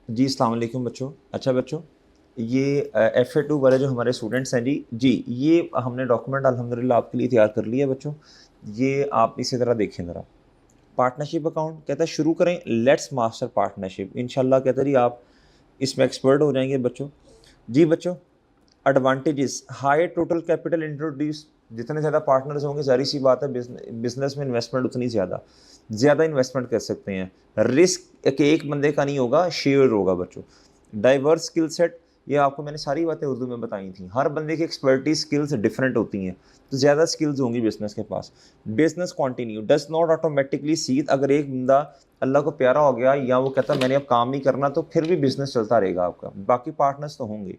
जी अस्सलाम वालेकुम बच्चों। अच्छा बच्चों, ये FA2 वाले जो हमारे स्टूडेंट्स हैं जी ये हमने डॉक्यूमेंट अल्हम्दुलिल्लाह आपके लिए तैयार कर लिया है बच्चों। ये आप इसी तरह देखें ज़रा। पार्टनरशिप अकाउंट कहता है शुरू करें, लेट्स मास्टर पार्टनरशिप। इंशाल्लाह कहता है जी आप इसमें एक्सपर्ट हो जाएंगे बच्चों। जी बच्चों, advantages high total capital introduce. जितने ज़्यादा पार्टनर्स होंगे ज़ाहिर सी बात है बिजनेस में इन्वेस्टमेंट उतनी ज़्यादा इन्वेस्टमेंट कर सकते हैं। रिस्क के एक बंदे का नहीं होगा, शेयर होगा बच्चों। डाइवर्स स्किल सेट, ये आपको मैंने सारी बातें उर्दू में बताई थी। हर बंदे की एक्सपर्टीज स्किल्स डिफरेंट होती हैं, तो ज़्यादा स्किल्स होंगी बिजनेस के पास। Business continue does not automatically cease. अगर एक बंदा अल्लाह को प्यारा हो गया या वो कहता मैंने अब काम नहीं करना, तो फिर भी बिजनेस चलता रहेगा आपका, बाकी पार्टनर्स तो होंगे।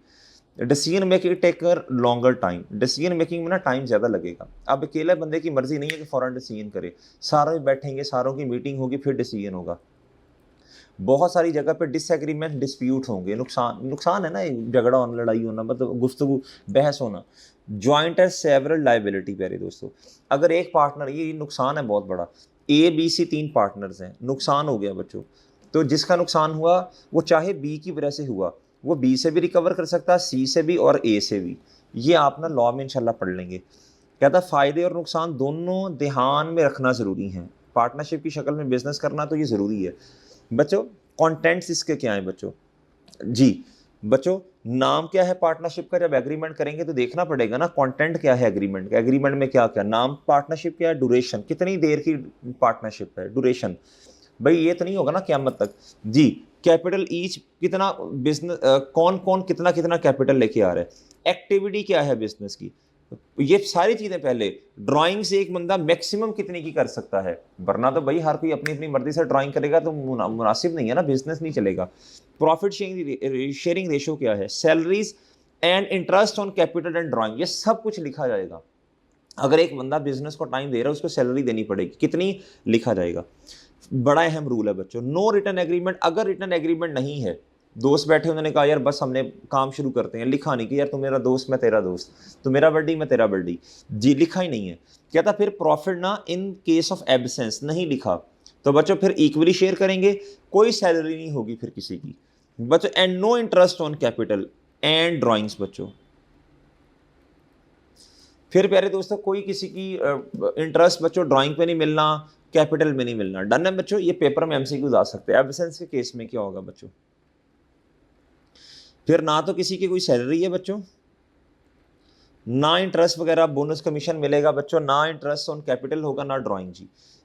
Decision making taker longer time. Decision making में ना टाइम ज़्यादा लगेगा। अब अकेले बंदे की मर्जी नहीं है कि फ़ौरन डिसीजन करे, सारे बैठेंगे, सारों की मीटिंग होगी, फिर डिसीजन होगा। बहुत सारी जगह पे डिसएग्रीमेंट डिस्प्यूट होंगे, नुकसान नुकसान है ना, झगड़ा होना, लड़ाई होना, मतलब गुफ्तगू, बहस होना। Joint as several liability. प्यारे दोस्तों, अगर एक पार्टनर, ये नुकसान है बहुत बड़ा, ABC 3 पार्टनर्स हैं, नुकसान हो गया बच्चों, तो जिसका नुकसान हुआ वो चाहे B की वजह से हुआ, वो B से भी रिकवर कर सकता है, C से भी और A से भी। ये आप ना लॉ में इंशाल्लाह पढ़ लेंगे। कहता फ़ायदे और नुकसान दोनों ध्यान में रखना ज़रूरी है। पार्टनरशिप की शक्ल में बिजनेस करना तो ये ज़रूरी है बच्चों। कंटेंट्स इसके क्या है बच्चों? जी बच्चों, नाम क्या है पार्टनरशिप का? जब एग्रीमेंट करेंगे तो देखना पड़ेगा ना कंटेंट क्या है एग्रीमेंट का। एग्रीमेंट में क्या क्या नाम, पार्टनरशिप क्या है, ड्यूरेशन, कितनी देर की पार्टनरशिप है, ड्यूरेशन। भाई ये तो नहीं होगा ना क़यामत तक। जी, कैपिटल ईच, कितना बिजनेस, कौन कौन कितना कितना कैपिटल लेके आ रहा है, एक्टिविटी क्या है बिजनेस की, ये सारी चीज़ें पहले। ड्राइंग से एक बंदा मैक्सिमम कितने की कर सकता है, वरना तो भाई हर कोई अपनी अपनी मर्जी से ड्राइंग करेगा तो मुनासिब नहीं है ना, बिजनेस नहीं चलेगा। प्रॉफिट शेयरिंग रेशो क्या है, salaries and interest on capital and drawing, ये सब कुछ लिखा जाएगा। अगर एक बंदा बिजनेस को टाइम दे रहा है, उसको सैलरी देनी पड़ेगी, कितनी, लिखा जाएगा। बड़ा अहम रूल है बच्चों, नो रिटर्न एग्रीमेंट। अगर रिटर्न एग्रीमेंट नहीं है, दोस्त बैठे उन्होंने कहा यार बस हमने काम शुरू करते हैं, लिखा नहीं कि यार तू मेरा दोस्त मैं तेरा दोस्त, तू मेरा बड्डी मैं तेरा बड्डी, जी लिखा ही नहीं है। क्या था फिर, प्रॉफिट ना इन केस ऑफ एब्सेंस, नहीं लिखा, तो बच्चों फिर इक्वली शेयर करेंगे, कोई सैलरी नहीं होगी फिर किसी की बच्चों। And no interest on capital and drawings बच्चों। फिर प्यारे दोस्तों, कोई किसी की इंटरेस्ट बच्चों ड्राइंग पे नहीं मिलना, कैपिटल में नहीं मिलना। डन है बच्चों, ये पेपर में MCQ आ सकते हैं। एब्सेंस के केस में क्या होगा बच्चों? फिर ना तो किसी की कोई सैलरी है बच्चों, ना इंटरेस्ट वगैरह बोनस कमीशन मिलेगा बच्चों, ना इंटरेस्ट ऑन कैपिटल होगा, ना ड्राइंग।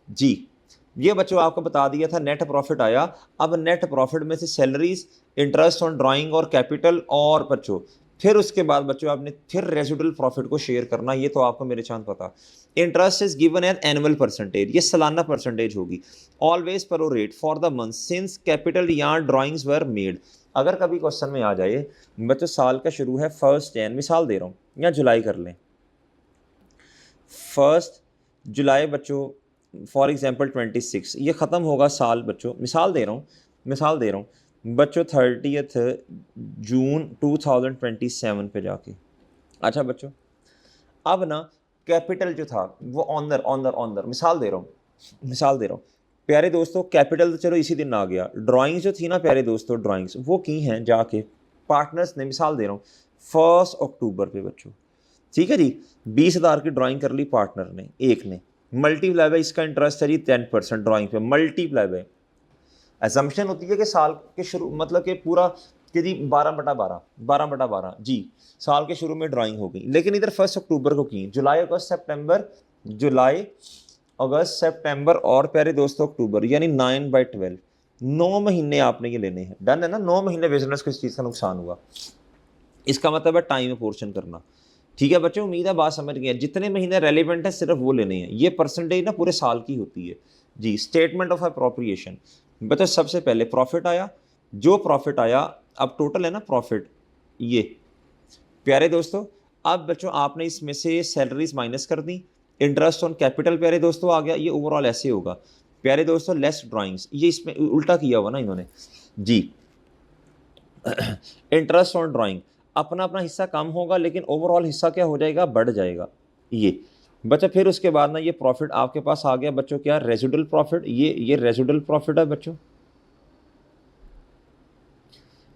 जी ये बच्चों आपको बता दिया था, नेट प्रॉफिट आया। अब नेट प्रॉफिट में से सैलरीज, इंटरेस्ट ऑन ड्राइंग और कैपिटल, और बच्चों फिर उसके बाद बच्चों आपने फिर रेजिडुअल प्रॉफिट को शेयर करना, ये तो आपको मेरे चांद पता। Interest is given as annual percentage, ये सालाना परसेंटेज होगी। Always prorate for the month since capital या ड्राइंग्स वर मेड। अगर कभी क्वेश्चन में आ जाए बच्चों, साल का शुरू है 1 जनवरी, मिसाल दे रहा हूँ, या जुलाई कर लें, 1 जुलाई बच्चों, फॉर एग्जाम्पल 26, ये ख़त्म होगा साल बच्चों, मिसाल दे रहा हूँ बच्चों, 30 जून 2027 पे जाके। अच्छा बच्चों, अब ना कैपिटल जो था वो ऑनर, मिसाल दे रहा हूँ प्यारे दोस्तों, कैपिटल तो चलो इसी दिन आ गया, ड्राइंग्स जो थी ना प्यारे दोस्तों, ड्राइंग्स वो की हैं जाके पार्टनर्स ने, मिसाल दे रहा हूँ 1 अक्टूबर पे बच्चों, ठीक है जी। 20,000 की ड्राइंग कर ली पार्टनर ने, एक ने, मल्टीप्लाई बाय इसका इंटरेस्ट है जी 10% ड्राइंग पे, मल्टीप्लाई बाय, एजम्पशन होती है कि साल के शुरू, मतलब कि पूरा कि जी 12/12 जी, साल के शुरू में ड्राइंग हो गई, लेकिन इधर 1 अक्टूबर को की, जुलाई अगस्त सितंबर और प्यारे दोस्तों अक्टूबर, यानी 9/12, 9 महीने आपने ये लेने हैं। डन है ना, 9 महीने बिजनेस को इस चीज़ का नुकसान हुआ, इसका मतलब है टाइम पोर्शन करना। ठीक है बच्चों, उम्मीद है बात समझ गए। जितने महीने रेलिवेंट है सिर्फ वो लेने हैं, ये परसेंटेज ना पूरे साल की होती है जी। स्टेटमेंट ऑफ अप्रोप्रिएशन बच्चों, सबसे पहले प्रॉफिट आया, जो प्रॉफिट आया, अब टोटल है ना प्रॉफिट, ये प्यारे दोस्तों, अब बच्चों आपने इसमें से सैलरीज माइनस कर दी, इंटरेस्ट ऑन कैपिटल प्यारे दोस्तों आ गया, ये ओवरऑल ऐसे होगा प्यारे दोस्तों, लेस ड्राइंग्स, ये इसमें उल्टा किया हुआ ना इन्होंने जी। इंटरेस्ट ऑन ड्राइंग, अपना अपना हिस्सा कम होगा, लेकिन ओवरऑल हिस्सा क्या हो जाएगा, बढ़ जाएगा ये बच्चा। फिर उसके बाद ना ये प्रॉफिट आपके पास आ गया बच्चों, क्या, रेजिडुअल प्रॉफिट, ये रेजिडुअल प्रॉफिट है बच्चों।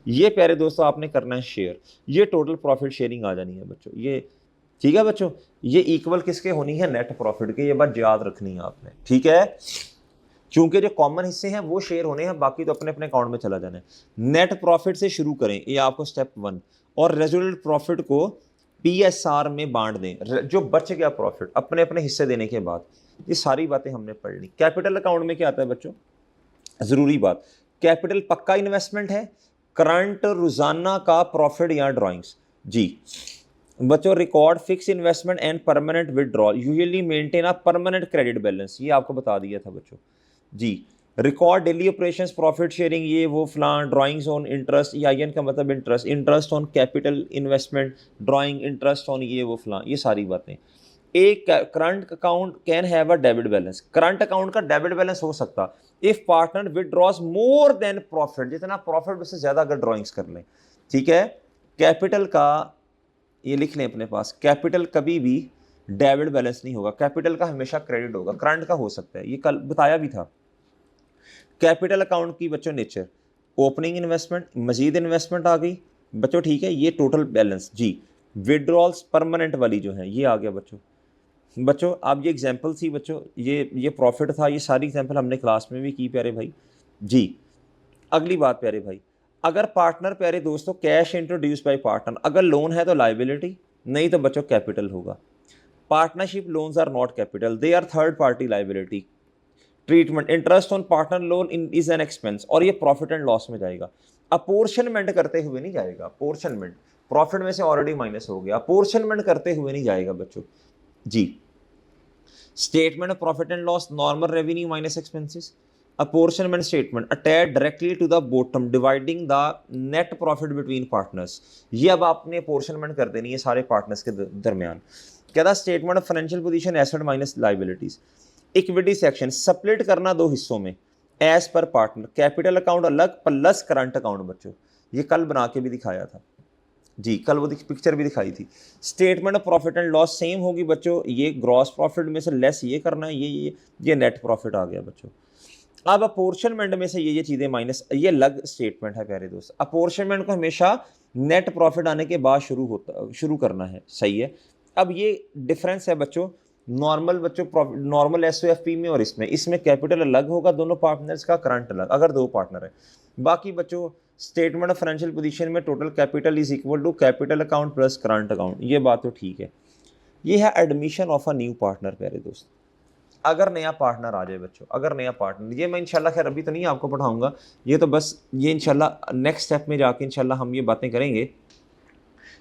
ये प्यारे दोस्तों आपने करना है शेयर, ये टोटल प्रॉफिट शेयरिंग आ जानी है बच्चों। ये ठीक है बच्चों, ये इक्वल किसके होनी है, नेट प्रॉफिट के। ये बात याद रखनी है आपने, ठीक है। क्योंकि जो कॉमन हिस्से हैं वो शेयर होने हैं, बाकी तो अपने अपने अकाउंट में चला जाना है। नेट प्रॉफिट से शुरू करें, ये आपको स्टेप 1, और रेजुलेट प्रॉफिट को पीएसआर में बांट दें। जो बच गया प्रॉफिट अपने अपने हिस्से देने के बाद, ये सारी बातें हमने पढ़ ली। कैपिटल अकाउंट में क्या आता है बच्चों, जरूरी बात, कैपिटल पक्का इन्वेस्टमेंट है, करंट रोजाना का प्रॉफिट या ड्रॉइंग्स। जी बच्चों, record fix investment and permanent withdrawal, usually maintain a permanent credit balance, ये आपको बता दिया था बच्चों। जी record daily operations, profit sharing, ये वो फलां, ड्राइंग्स ऑन इंटरेस्ट, आई का मतलब interest, interest on capital investment, drawing interest on ये वो फलां, ये सारी बातें। एक current account can have a debit balance, current account का डेबिट बैलेंस हो सकता if partner withdraws more than profit, जितना प्रॉफिट उससे ज्यादा अगर ड्राइंग्स कर लें, ठीक है। कैपिटल का ये लिख लें अपने पास, कैपिटल कभी भी डेबिट बैलेंस नहीं होगा, कैपिटल का हमेशा क्रेडिट होगा, करंट का हो सकता है, ये कल बताया भी था। कैपिटल अकाउंट की बच्चों नेचर, ओपनिंग इन्वेस्टमेंट, मजीद इन्वेस्टमेंट आ गई बच्चों, ठीक है। ये टोटल बैलेंस, जी विड्रॉल्स परमानेंट वाली जो है ये आ गया बच्चों। बच्चों अब ये एग्जांपल थी बच्चों, ये प्रॉफिट था, ये सारी एग्जांपल हमने क्लास में भी की प्यारे भाई। जी अगली बात प्यारे भाई, अगर पार्टनर प्यारे दोस्तों कैश इंट्रोड्यूस बाय पार्टनर, अगर लोन है तो लाइबिलिटी, नहीं तो बच्चों कैपिटल होगा। Partnership loans are not capital, they are third party liability. Treatment, interest on partner loan is an expense, और ये प्रॉफिट एंड लॉस में जाएगा। अपोर्शनमेंट करते हुए नहीं जाएगा, अपोर्शनमेंट प्रॉफिट में से ऑलरेडी माइनस हो गया, अपोर्शनमेंट करते हुए नहीं जाएगा बच्चों। जी statement of profit and loss, normal revenue minus expenses, apportionment statement attached directly to the bottom dividing the net profit between partners, ये अब आपने apportionment कर देनी है सारे पार्टनर्स के दरमियान। क्या था, statement of financial position, asset minus liabilities. Equity section split करना दो हिस्सों में as per partner, capital account अलग प्लस करंट अकाउंट बच्चों, ये कल बना के भी दिखाया था जी, कल वो पिक्चर भी दिखाई थी। Statement of profit and loss same होगी बच्चों, ये ग्रॉस प्रॉफिट में से लेस ये करना है, ये नेट प्रॉफिट आ गया बच्चों। अब अपोर्शनमेंट में से ये चीज़ें माइनस, ये अलग स्टेटमेंट है प्यारे दोस्त। अपोर्शनमेंट को हमेशा नेट प्रॉफिट आने के बाद शुरू करना है, सही है। अब ये डिफरेंस है बच्चों, नॉर्मल बच्चों नॉर्मल एसओएफपी में और इसमें कैपिटल अलग होगा दोनों पार्टनर्स का, करंट अलग अगर दो पार्टनर है। बाकी बच्चों स्टेटमेंट ऑफ फाइनेंशियल पोजीशन में total capital is equal to capital account plus current account, ये बात तो ठीक है। ये है admission of a new partner प्यारे दोस्त, अगर नया पार्टनर आ जाए बच्चों, अगर नया पार्टनर, ये मैं इंशाल्लाह खैर अभी तो नहीं आपको पढ़ाऊंगा, ये तो बस ये इंशाल्लाह नेक्स्ट स्टेप में जाके इंशाल्लाह हम ये बातें करेंगे।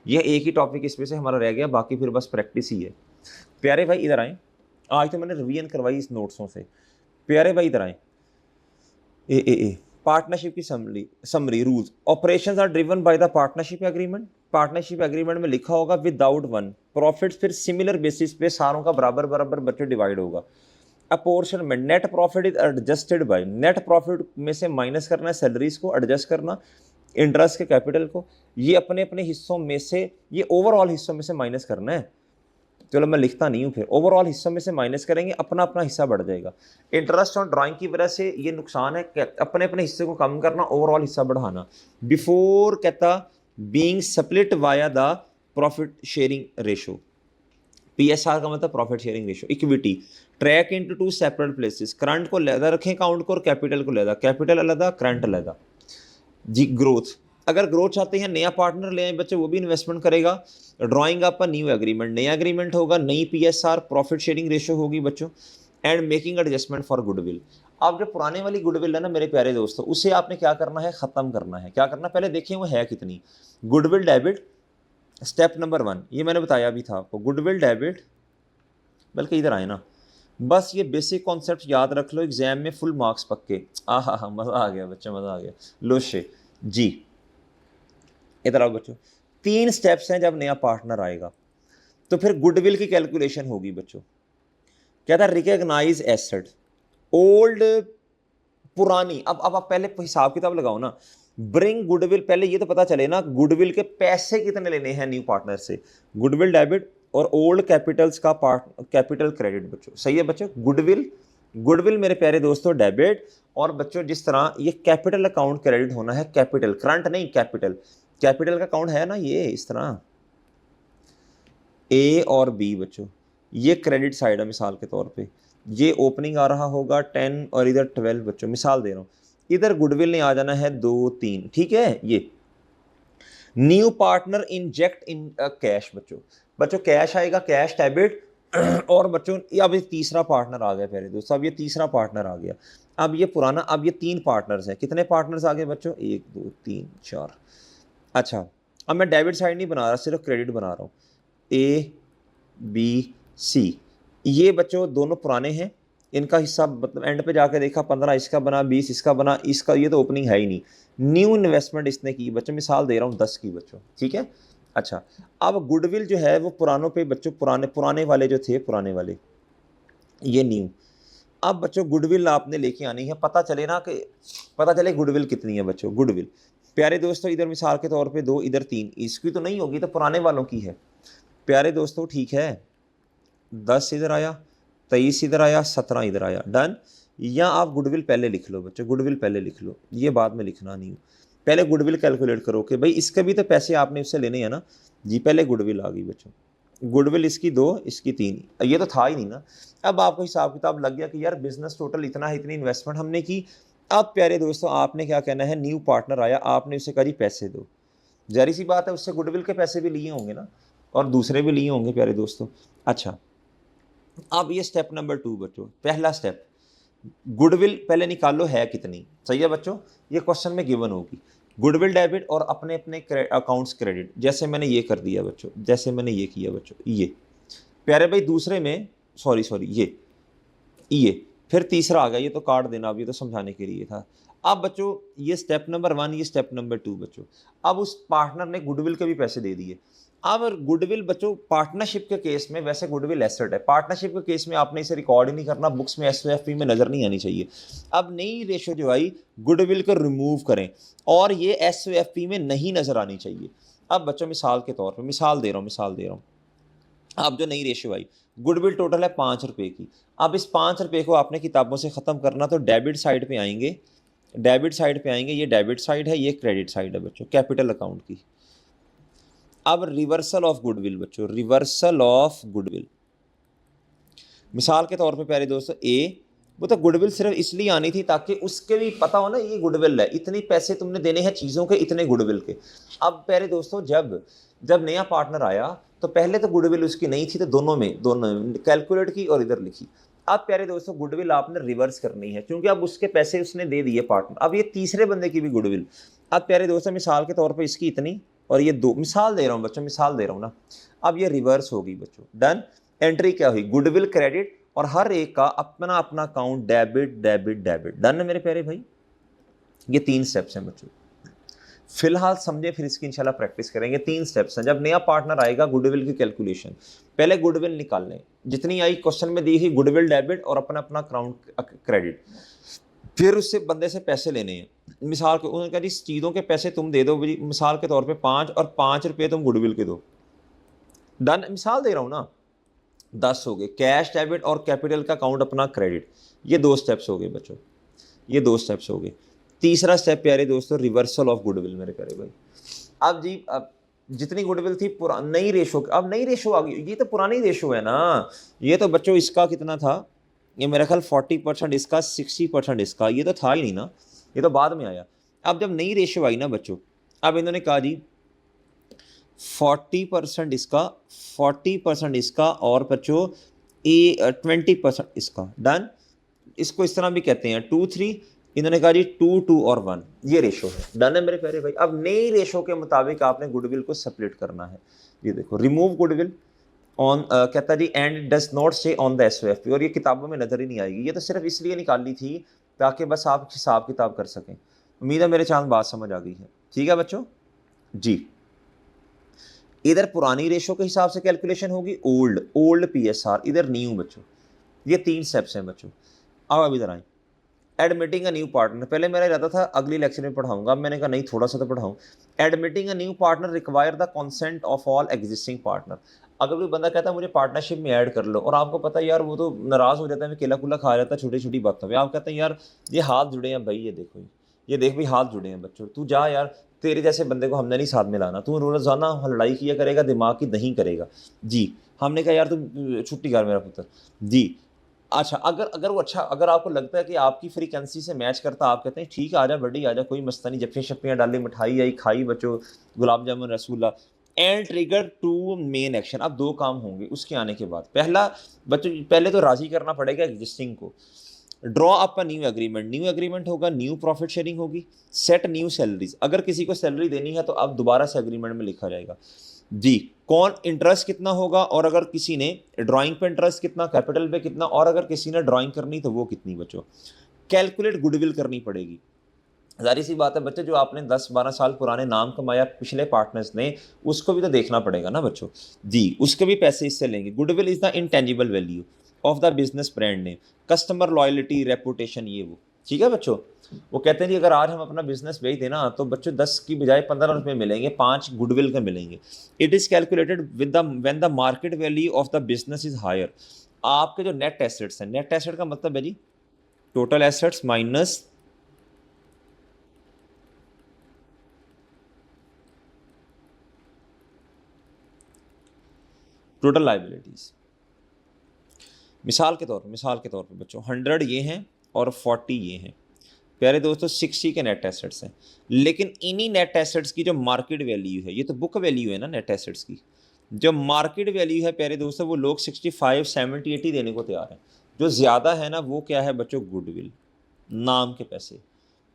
ये एक ही टॉपिक इसमें से हमारा रह गया, बाकी फिर बस प्रैक्टिस ही है। प्यारे भाई इधर आए, आज तो मैंने रिवीजन करवाई इस नोट्सों से। प्यारे भाई इधर आए, ए पार्टनरशिप की summary rules, operations are driven by the partnership agreement. Partnership agreement में लिखा होगा विदाउट वन, प्रॉफिट्स फिर सिमिलर बेसिस पे सारों का बराबर बराबर बच्चे डिवाइड होगा। Apportionment, net profit is adjusted by, net profit में से माइनस करना है सैलरीज को, एडजस्ट करना इंटरेस्ट के कैपिटल को, ये अपने अपने हिस्सों में से, ये ओवरऑल हिस्सों में से माइनस करना है। चलो मैं लिखता नहीं हूँ, फिर ओवरऑल हिस्सों में से माइनस करेंगे, अपना अपना हिस्सा बढ़ जाएगा। इंटरेस्ट और ड्राइंग की वजह से ये नुकसान है, अपने अपने हिस्से को कम करना, ओवरऑल हिस्सा बढ़ाना। बिफोर कहता being split via the profit sharing ratio, PSR का मतलब profit sharing ratio. Equity track into two separate places, current को अलग रखें अकाउंट को और कैपिटल को अलग, कैपिटल अलग करंट अलग। जी ग्रोथ, अगर ग्रोथ चाहते हैं नया पार्टनर ले आए बच्चे, वो भी इन्वेस्टमेंट करेगा। Drawing up a new agreement, नया एग्रीमेंट होगा, नई पीएसआर प्रॉफिट शेयरिंग रेशो होगी बच्चों। And making adjustment for goodwill, अब जो पुराने वाली गुडविल है ना मेरे प्यारे दोस्तों, उसे आपने क्या करना है, ख़त्म करना है। क्या करना, पहले देखें वो है कितनी। गुडविल डेबिट स्टेप नंबर 1, ये मैंने बताया भी था आपको, गुडविल डेबिट, बल्कि इधर आए ना, बस ये बेसिक कॉन्सेप्ट याद रख लो, एग्जाम में फुल मार्क्स पक्के। हाँ मज़ा आ गया बच्चे, मज़ा आ गया। लोशे जी इधर आओ बच्चों, 3 स्टेप्स हैं जब नया पार्टनर आएगा, तो फिर गुडविल की कैलकुलेशन होगी बच्चों। क्या था, रिकॉग्नाइज एसेट, ओल्ड पुरानी, अब आप पहले हिसाब किताब लगाओ ना, ब्रिंग गुडविल, पहले ये तो पता चले ना गुडविल के पैसे कितने लेने हैं न्यू पार्टनर से। गुडविल डेबिट और ओल्ड कैपिटल्स का पार्ट कैपिटल क्रेडिट बच्चों, सही है बच्चों। गुडविल गुडविल मेरे प्यारे दोस्तों डेबिट, और बच्चों जिस तरह ये कैपिटल अकाउंट क्रेडिट होना है, कैपिटल, करंट नहीं, कैपिटल, कैपिटल का अकाउंट है ना ये इस तरह ए और बी बच्चों, ये क्रेडिट साइड है। मिसाल के तौर पे ये ओपनिंग आ रहा होगा 10 और इधर 12 बच्चों, मिसाल दे रहा हूँ, इधर गुडविल ने आ जाना है 2 3, ठीक है। ये new partner inject in cash बच्चों, बच्चों कैश आएगा, कैश डेबिट, और बच्चों अब ये तीसरा पार्टनर आ गया प्यारे दोस्तों, अब ये तीसरा पार्टनर आ गया, अब ये पुराना, अब ये 3 पार्टनर्स हैं, कितने पार्टनर्स आ गए बच्चों, 1 2 3 4। अच्छा अब मैं डेबिट साइड नहीं बना रहा, सिर्फ क्रेडिट बना रहा हूँ, ए बी सी, ये बच्चों दोनों पुराने हैं, इनका हिस्सा मतलब एंड पे जाके देखा 15 इसका बना, 20 इसका बना, इसका ये तो ओपनिंग है ही नहीं, न्यू इन्वेस्टमेंट इसने की बच्चों, मिसाल दे रहा हूँ 10 की बच्चों, ठीक है। अच्छा अब गुडविल जो है वो पुरानों पे बच्चों, पुराने वाले जो थे, पुराने वाले, ये न्यू। अब बच्चों गुडविल आपने लेके आनी है, पता चले ना कि पता चले गुडविल कितनी है बच्चों, गुडविल प्यारे दोस्तों इधर मिसाल के तौर पे 2 इधर 3, इसकी तो नहीं होगी, तो पुराने वालों की है प्यारे दोस्तों, ठीक है। 10 इधर आया, 23 इधर आया, 17 इधर आया, डन। या आप गुडविल पहले लिख लो बच्चों, गुडविल पहले लिख लो, ये बाद में लिखना नहीं, पहले गुडविल कैलकुलेट करो कि भाई इसके भी तो पैसे आपने उससे लेने हैं ना जी, पहले गुडविल आ गई बच्चों, गुडविल इसकी 2 इसकी 3, ये तो था ही नहीं ना। अब आपको हिसाब किताब लग गया कि यार बिजनेस टोटल इतना है, इतनी इन्वेस्टमेंट हमने की। अब प्यारे दोस्तों आपने क्या कहना है, न्यू पार्टनर आया, आपने उसे कहा जी पैसे दो, जारी सी बात है उससे गुडविल के पैसे भी लिए होंगे ना, और दूसरे भी लिए होंगे प्यारे दोस्तों। अच्छा अब ये स्टेप नंबर 2 बच्चों, पहला स्टेप, गुडविल पहले निकालो है कितनी, सही है बच्चों, ये क्वेश्चन में गिवन होगी, गुडविल डेबिट और अपने अपने अकाउंट्स क्रेडिट, जैसे मैंने ये कर दिया बच्चों, जैसे मैंने ये किया बच्चों, ये प्यारे भाई दूसरे में सॉरी ये फिर तीसरा आ गया, ये तो काट देना, अब ये तो समझाने के लिए था। अब बच्चों ये स्टेप नंबर 1, ये स्टेप नंबर 2 बच्चों, अब उस पार्टनर ने गुडविल के भी पैसे दे दिए। अब गुडविल बच्चों पार्टनरशिप के केस में, वैसे गुडविल एसेट है, पार्टनरशिप के केस में आपने इसे रिकॉर्ड ही नहीं करना, बुक्स में एसओएफपी में नजर नहीं आनी चाहिए। अब नई रेशो जो आई गुडविल को रिमूव करें, और ये एसओएफपी में नहीं नजर आनी चाहिए। अब बच्चों मिसाल के तौर पर मिसाल दे रहा हूँ, अब जो नई रेशो आई, गुडविल टोटल है 5 रुपये की, अब इस 5 रुपये को आपने किताबों से ख़त्म करना, तो डेबिट साइड पे आएंगे, डेबिट साइड पे आएंगे, ये डेबिट साइड है, ये क्रेडिट साइड है बच्चों, कैपिटल अकाउंट की। अब रिवर्सल ऑफ गुडविल बच्चों, रिवर्सल ऑफ गुडविल, मिसाल के तौर पे प्यारे दोस्तों ए, वो तो गुडविल सिर्फ इसलिए आनी थी ताकि उसके भी पता हो ना ये गुडविल है, इतने पैसे तुमने देने हैं चीज़ों के, इतने गुडविल के। अब प्यारे दोस्तों जब नया पार्टनर आया तो पहले तो गुडविल उसकी नहीं थी, तो दोनों में कैलकुलेट की और इधर लिखी। अब प्यारे दोस्तों गुडविल आपने रिवर्स करनी है, क्योंकि अब उसके पैसे उसने दे दिए पार्टनर, अब ये तीसरे बंदे की भी गुडविल। अब प्यारे दोस्तों मिसाल के तौर पर इसकी इतनी और ये 2, मिसाल दे रहा हूँ बच्चों, मिसाल दे रहा हूँ ना, अब ये रिवर्स होगी बच्चों, डन। एंट्री क्या हुई, गुडविल क्रेडिट, और हर एक का अपना अपना account debit debit debit, done है मेरे प्यारे भाई। ये 3 स्टेप्स हैं बच्चों, फिलहाल समझे, फिर इसकी इंशाल्लाह प्रैक्टिस करेंगे। 3 स्टेप्स हैं, जब नया पार्टनर आएगा गुडविल की कैलकुलेशन, पहले गुडविल निकाल लें, जितनी आई क्वेश्चन में दी थी, गुडविल डेबिट और अपना अपना अकाउंट क्रेडिट, फिर उससे बंदे से पैसे लेने हैं। मिसाल के उन्होंने कहा जी चीज़ों के पैसे तुम दे दो, मिसाल के तौर पे 5 और 5 रुपये तुम गुडविल के दो, डन। मिसाल दे रहा हूँ ना, 10 हो गए, कैश डेबिट और कैपिटल का अकाउंट अपना क्रेडिट, ये 2 स्टेप्स हो गए बच्चों, ये 2 स्टेप्स हो गए। तीसरा स्टेप प्यारे दोस्तों रिवर्सल ऑफ गुडविल मेरे प्यारे भाई। अब जी अब जितनी गुडविल थी नई रेशो, अब नई रेशो आ गई, ये तो पुरानी रेशो है ना, ये तो बच्चों इसका कितना था, ये मेरा ख्याल 40% इसका, 60% इसका, ये तो था ही नहीं ना, ये तो बाद में आया। अब जब नई रेशो आई ना बच्चों, अब इन्होंने कहा जी 40% इसका, 40% इसका, और बच्चों 20% इसका, डन। इसको इस तरह भी कहते हैं 2 3, इन्होंने कहा जी 2 2 और 1, ये रेशो है, डन है मेरे प्यारे भाई। अब नई रेशो के मुताबिक आपने गुडविल को सेपरेट करना है, ये देखो, रिमूव गुडविल ऑन कहता जी and does not stay on the SOFP, और ये किताबों में नजर ही नहीं आएगी, ये तो सिर्फ इसलिए निकाली थी ताकि बस आप हिसाब किताब कर सकें। उम्मीद है मेरे चांद बात समझ आ गई है, ठीक है बच्चों जी। इधर पुरानी रेशो के हिसाब से कैलकुलेशन होगी, ओल्ड पीएसआर, इधर न्यू बच्चों, ये 3 स्टेप्स हैं बच्चों। अब इधर आए, एडमिटिंग अ न्यू पार्टनर, पहले मेरा इरादा था अगली लेक्चर में पढ़ाऊंगा, अब मैंने कहा नहीं थोड़ा सा तो पढ़ाऊं। Admitting a new partner require the consent of all existing partner. अगर कोई बंदा कहता है मुझे पार्टनरशिप में ऐड कर लो, और आपको पता है यार वो तो नाराज हो जाता है, केला कुला खा जाता है छोटी छोटी बातों पे, आप कहते हैं यार ये हाथ जुड़े हैं भाई, ये देखो ये देख भाई हाथ जुड़े हैं बच्चों, तू जा यार, तेरे जैसे बंदे को हमने नहीं साथ में लाना, तू रोजाना लड़ाई किया करेगा, दिमाग की नहीं करेगा जी। हमने कहा यार तुम छुट्टी कर मेरा पुत्र जी। अच्छा, अगर अगर वो अच्छा, अगर आपको लगता है कि आपकी फ्रीक्वेंसी से मैच करता, आप कहते हैं ठीक है आजा बड़ी आजा, कोई मस्ता नहीं, जफ्फियाँ शप्पियाँ डाली, मिठाई आई खाई बच्चों, gulab jamun rasgulla, and trigger two main action. अब दो काम होंगे उसके आने के बाद। पहला बच्चों, पहले तो राजी करना पड़ेगा एग्जिस्टिंग को, draw up a new agreement, new agreement होगा, न्यू प्रॉफिट शेयरिंग होगी, सेट न्यू सैलरीज, अगर किसी को सैलरी देनी है तो अब दोबारा से एग्रीमेंट में लिखा जाएगा जी, कौन इंटरेस्ट कितना होगा, और अगर किसी ने ड्राइंग पे इंटरेस्ट कितना, कैपिटल पे कितना, और अगर किसी ने ड्राइंग करनी तो वो कितनी बच्चों। कैलकुलेट गुडविल करनी पड़ेगी, जारी सी बात है बच्चे, जो आपने 10-12 साल पुराने नाम कमाया पिछले पार्टनर्स ने, उसको भी तो देखना पड़ेगा ना बच्चों जी, उसके भी पैसे इससे लेंगे। Goodwill is the intangible value of the business brand name, customer loyalty, reputation, ये वो, ठीक है बच्चों। वो कहते हैं जी अगर आज हम अपना बिजनेस बेच देना तो बच्चों 10 की बजाय 15 रुपये मिलेंगे, 5 गुडविल के मिलेंगे। It is calculated with the when the market value of the business is higher. आपके जो नेट एसेट्स हैं, नेट एसेट का मतलब है जी total assets minus total liabilities. मिसाल के तौर पे बच्चों 100 ये हैं और 40 ये हैं, प्यारे दोस्तों 60 के नेट एसेट्स हैं, लेकिन इन्हीं नेट एसेट्स की जो मार्केट वैल्यू है, ये तो बुक वैल्यू है ना नेट एसेट्स की, जो मार्केट वैल्यू है प्यारे दोस्तों वो लोग 65, 70, 80 देने को तैयार हैं। जो ज़्यादा है ना वो क्या है बच्चों, गुडविल, नाम के पैसे।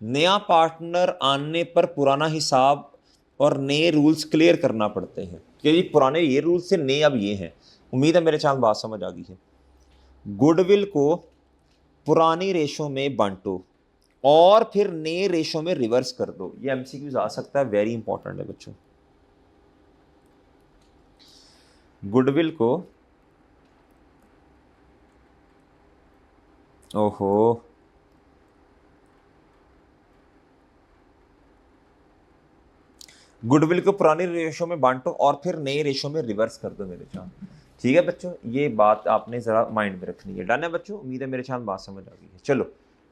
नया पार्टनर आने पर पुराना हिसाब और नए रूल्स क्लियर करना पड़ते हैं कि जी पुराने ये रूल्स थे, नए अब ये हैं। उम्मीद है मेरे साथ बात समझ आ गई है। गुडविल को पुरानी रेशो में बांटो और फिर नए रेशो में रिवर्स कर दो, ये एमसीक्यूज आ सकता है, वेरी इंपॉर्टेंट है बच्चों। गुडविल को, ओहो, गुडविल को पुरानी रेशो में बांटो और फिर नए रेशो में रिवर्स कर दो मेरे चांद। ठीक है बच्चों, ये बात आपने ज़रा माइंड में रखनी है। डन है बच्चों, उम्मीद है मेरे चांद बात समझ आ गई है। चलो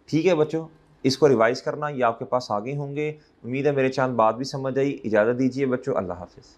ठीक है बच्चों, इसको रिवाइज करना, ये आपके पास आगे होंगे। उम्मीद है मेरे चांद बात भी समझ आई। इजाज़त दीजिए बच्चों, अल्लाह हाफिज़।